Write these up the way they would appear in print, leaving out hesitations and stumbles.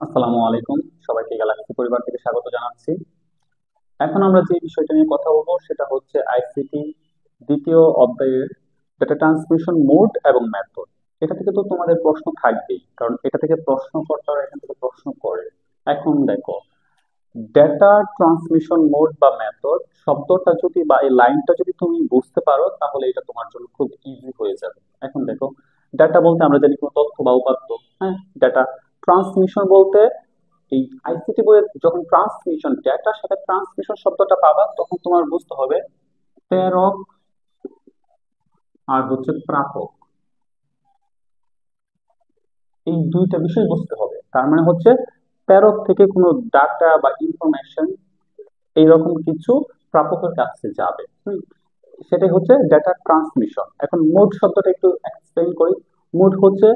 আসসালামু আলাইকুম। সবাইকে গ্যালাক্সি পরিবার থেকে স্বাগত জানাচ্ছি। এখন আমরা যে বিষয়টা নিয়ে কথা বলবো সেটা হচ্ছে আইসিটি দ্বিতীয় অধ্যায়ের ডেটা ট্রান্সমিশন মোড এবং মেথড। এটা থেকে তো তোমাদের প্রশ্ন থাকবেই, কারণ এটা থেকে প্রশ্নকর্তারা এখান থেকে প্রশ্ন করে। এখন দেখো, ডেটা ট্রান্সমিশন মোড বা মেথড শব্দটা যদি বা এই লাইনটা যদি তুমি বুঝতে পারো তাহলে এটা তোমার জন্য খুব ইজি হয়ে যাবে। এখন দেখো, ডেটা বলতে আমরা জানি কোনো তথ্য বা উপাত্ত। হ্যাঁ, ডেটা ট্রান্সমিশন বলতে এই আইসিটি বইয়ে যখন ট্রান্সমিশন ডেটার সাথে ট্রান্সমিশন শব্দটা পাবা তখন তোমার বুঝতে হবে প্রেরক আর হচ্ছে প্রাপক, এই দুইটা বিষয় বুঝতে হবে। তার মানে হচ্ছে প্রেরক থেকে কোনো ডাটা বা ইনফরমেশন এইরকম কিছু প্রাপকের কাছে যাবে। সেটাই হচ্ছে ডেটা ট্রান্সমিশন। এখন মোড শব্দটা একটু এক্সপ্লেইন করি। মোড হচ্ছে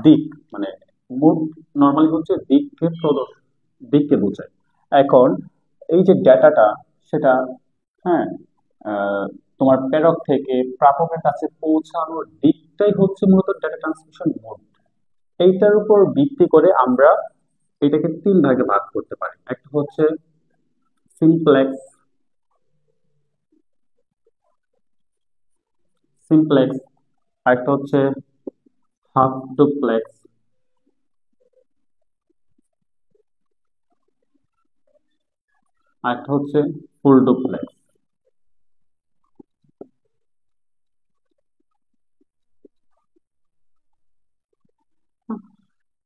দিক, মানে মোড নর্মালি হচ্ছে দিককে বোঝায়। এখন এই যে ডেটাটা, সেটা, হ্যাঁ, আহ, তোমার প্রেরক থেকে প্রাপকের কাছে পৌঁছানোর দিকটাই হচ্ছে মূলত ডেটা ট্রান্সমিশন মোড। এইটার উপর ভিত্তি করে আমরা এটাকে তিন ভাগে ভাগ করতে পারি। একটা হচ্ছে সিমপ্লেক্স সিমপ্লেক্স আরেকটা হচ্ছে হাফ ডুপ্লেক্স, আরেকটা হচ্ছে ফুল ডুপ্লেক্স।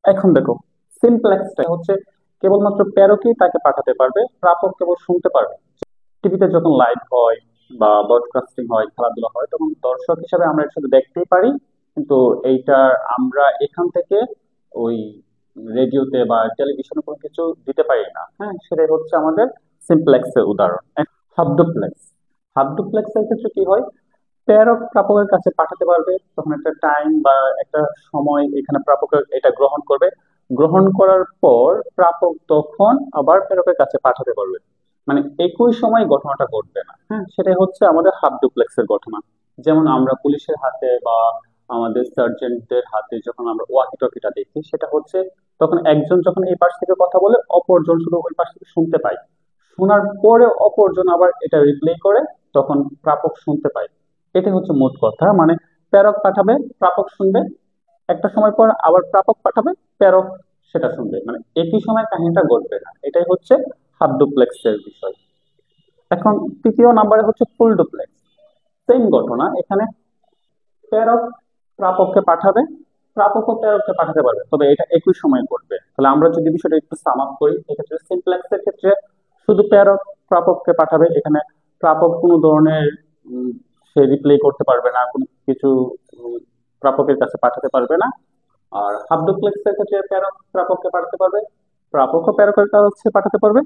এখন দেখো, সিমপ্লেক্সটা হচ্ছে কেবলমাত্র প্রেরকই তাকে পাঠাতে পারবে, প্রাপক কেবল শুনতে পারবে। টিভিতে যখন লাইভ হয় বা ব্রডকাস্টিং হয়, খেলাধুলা হয়, তখন দর্শক হিসাবে আমরা এটা শুধু দেখতেই পারি, কিন্তু এইটা আমরা এখান থেকে ওই রেডিওতে বা টেলিভিশনে কোনো কিছু দিতে পারি না। হ্যাঁ, সেটাই হচ্ছে আমাদের সিমপ্লেক্সের উদাহরণ। হাফ ডুপ্লেক্স হাফ ডুপ্লেক্সের ক্ষেত্রে কি হয়, প্রেরক প্রাপকের কাছে পাঠাতে পারবে, তখন একটা টাইম বা একটা সময় এখানে প্রাপকের এটা গ্রহণ করবে। গ্রহণ করার পর প্রাপক তখন আবার প্রেরকের কাছে পাঠাতে পারবে, মানে একই সময় ঘটনাটা ঘটবে না। হ্যাঁ, সেটাই হচ্ছে আমাদের হাফ ডুপ্লেক্সের ঘটনা। যেমন আমরা পুলিশের হাতে বা আমাদের সার্জেন্টদের হাতে যখন আমরা ওয়াকি টকিটা দেখি, সেটা হচ্ছে তখন একজন যখন এই পাশ থেকে কথা বলে অপরজন শুধু ওই পাশ থেকে শুনতে পায়। শোনার পরে অপরজন আবার এটা রিপ্লে করে, তখন প্রাপক শুনতে পায়। এটাই হচ্ছে মোট কথা, মানে প্রেরক পাঠাবে, প্রাপক শুনবে, একটা সময় পর আবার প্রাপক পাঠাবে, প্রেরক সেটা শুনবে, মানে একই সময় কাহিনীটা ঘটবে না। এটাই হচ্ছে হাফ ডুপ্লেক্সের বিষয়। এখন তৃতীয় নাম্বারে হচ্ছে ফুল ডুপ্লেক্স। সেম ঘটনা এখানে, প্রেরক প্রাপককে পাঠাবে, প্রাপকও প্রেরককে পাঠাতে পারবে, তবে এটা একই সময়ে ঘটবে। তাহলে আমরা যদি বিষয়টা একটু সাম আপ করি, এক্ষেত্রে সিমপ্লেক্সের ক্ষেত্রে শুধু প্রেরক প্রাপককে পাঠাবে, এখানে প্রাপক কোনো ধরনের উম, সে রিপ্লে করতে পারবে না, কোনো কিছু উম, প্রাপকের কাছে পাঠাতে পারবে না। আর হাফ ডুপ্লেক্সের ক্ষেত্রে প্রেরক প্রাপককে পাঠাতে পারবে, প্রাপকও প্রেরকের কাছে পাঠাতে পারবে,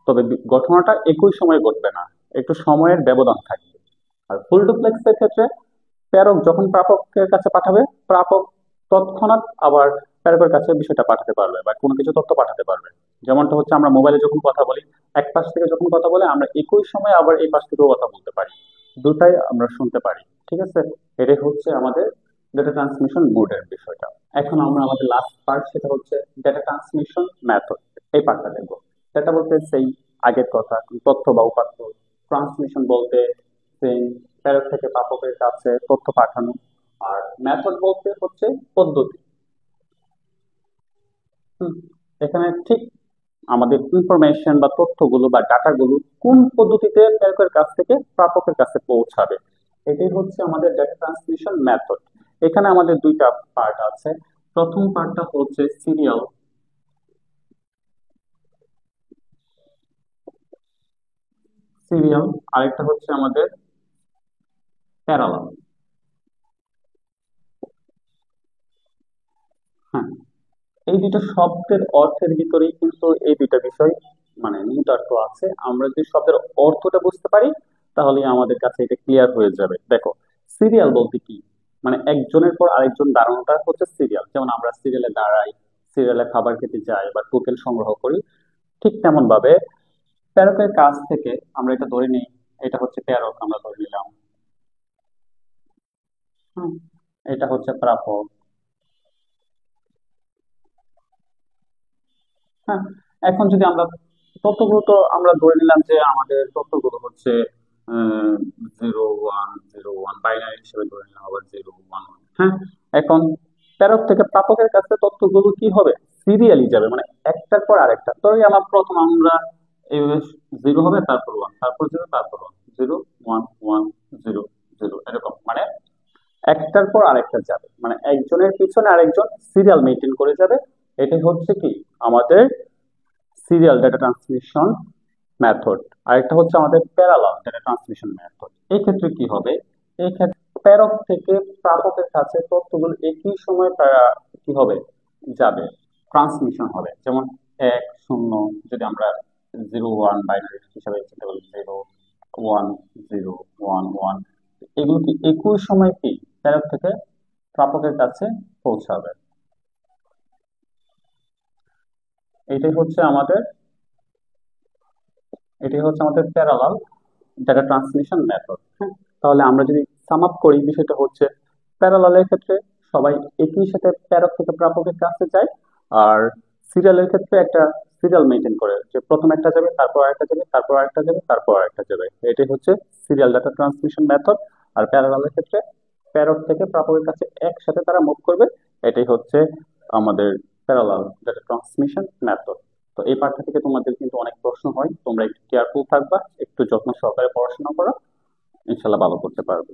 তবে ঘটনাটা একই সময়ে ঘটবে না, একটু সময়ের ব্যবধান থাকবে। আর ফুল ডুপ্লেক্সের ক্ষেত্রে প্রেরক যখন প্রাপকের কাছে পাঠাবে, প্রাপক তৎক্ষণাৎ আবার প্রেরকের কাছে বিষয়টা পাঠাতে পারবে বা কোনো কিছু তথ্য পাঠাতে পারবে। যেমনটা হচ্ছে আমরা মোবাইলে যখন কথা বলি, এক পাশ থেকে যখন কথা বলে আমরা একই সময় আবার এই পাশ থেকেও কথা বলতে পারি, দুটাই আমরা শুনতে পারি। ঠিক আছে, এটাই হচ্ছে আমাদের ডেটা ট্রান্সমিশন মোডের বিষয়টা। এখন আমরা আমাদের লাস্ট পার্ট, সেটা হচ্ছে ডেটা ট্রান্সমিশন মেথড। এই পার্টটা দেখবো। ডেটা বলতে সেই আগের কথা, তথ্য বা উপাত্ত। ট্রান্সমিশন বলতে সেই প্রেরক থেকে প্রাপকের কাছে তথ্য পাঠানো। আর মেথড বলতে হচ্ছে পদ্ধতি। হুম, এখানে ঠিক আমাদের ইনফরমেশন বা তথ্যগুলো বা ডাটাগুলো কোন পদ্ধতিতে প্রেরকের কাছ থেকে প্রাপকের কাছে পৌঁছাবে, এটাই হচ্ছে আমাদের ডেটা ট্রান্সমিশন মেথড। এখানে আমাদের দুইটা পার্ট আছে। প্রথম পার্টটা হচ্ছে সিরিয়াল, আরেকটা হচ্ছে আমাদের প্যারালাল। হ্যাঁ, এই দুটো শব্দের অর্থের ভিতরেই কিন্তু এই দুইটা বিষয় মানে নিহিতার্থ আছে। আমরা যদি শব্দের অর্থটা বুঝতে পারি তাহলে আমাদের কাছে এটা ক্লিয়ার হয়ে যাবে। দেখো, সিরিয়াল বলতে কি, মানে একজনের পর আরেকজন দাঁড়ানোটা হচ্ছে সিরিয়াল। যেমন আমরা সিরিয়ালে দাঁড়াই, সিরিয়ালে খাবার খেতে যাই বা টোকেন সংগ্রহ করি, ঠিক তেমন ভাবে প্রেরকের কাছ থেকে আমরা এটা ধরে নিই, এটা হচ্ছে প্রেরক, আমরা ধরে নিলাম। হুম, এটা হচ্ছে প্রাপক। হ্যাঁ, এখন যদি আমরা তথ্যগুলো, তো আমরা ধরে নিলাম যে আমাদের তথ্যগুলো হচ্ছে 0 1 0 1 বাইনারি হিসেবে ধরে নিলাম, আবার 0 1 1। হ্যাঁ, এখন প্রেরক থেকে প্রাপকের কাছে তথ্যগুলো কি হবে, সিরিয়ালি যাবে, মানে একটার পর আরেকটা। তো এই আমার প্রথম আমরা এইভাবে 0 হবে, তারপর 1, তারপর 0, তারপর 1, 0 1 1 0 0 এরকম, মানে একটার পর আরেকটা যাবে, মানে একজনের পিছনে আরেকজন সিরিয়াল মেনটেন করে যাবে। এটাই হচ্ছে কি আমাদের সিরিয়াল ডাটা ট্রান্সমিশন মেথড। আরেকটা হচ্ছে আমাদের প্যারালাল ডাটা ট্রান্সমিশন মেথড। এই ক্ষেত্রে কি হবে, এই ক্ষেত্রে প্রেরক থেকে প্রাপকের কাছে তথ্যগুলো একই সময় কি হবে, যাবে, ট্রান্সমিশন হবে। যেমন 1 0, যদি আমরা 0 1 বাইনারি হিসাবে চিন্তা করি, 0 1 0 1 1, এগুলো কি একই সময় কি প্রেরক থেকে প্রাপকের কাছে পৌঁছাবে। এটাই হচ্ছে আমাদের এটাই হচ্ছে আমাদের প্যারালাল ডাটা ট্রান্সমিশন মেথড। হ্যাঁ, তাহলে আমরা যদি সাম আপ করি, বিষয়টা হচ্ছে প্যারালালের ক্ষেত্রে সবাই একই সাথে প্রেরক থেকে প্রাপকের কাছে যায়, আর সিরিয়ালের ক্ষেত্রে একটা সিরিয়াল মেনটেন করে, যে প্রথম একটা যাবে, তারপর আরেকটা যাবে, তারপর আরেকটা যাবে, তারপর আরেকটা যাবে। এটাই হচ্ছে সিরিয়াল ডাটা ট্রান্সমিশন মেথড। আর প্যারালালের ক্ষেত্রে প্রেরক থেকে প্রাপকের কাছে একসাথে তারা মুভ করবে। এটাই হচ্ছে আমাদের প্যারালাল ডাটা ট্রান্সমিশন মেথড। তো এই পাঠটা থেকে তোমাদের কিন্তু অনেক প্রশ্ন হয়, তোমরা একটু কেয়ারফুল থাকবা, একটু যত্ন সহকারে পড়াশোনা করো, ইনশাল্লাহ ভালো করতে পারবে।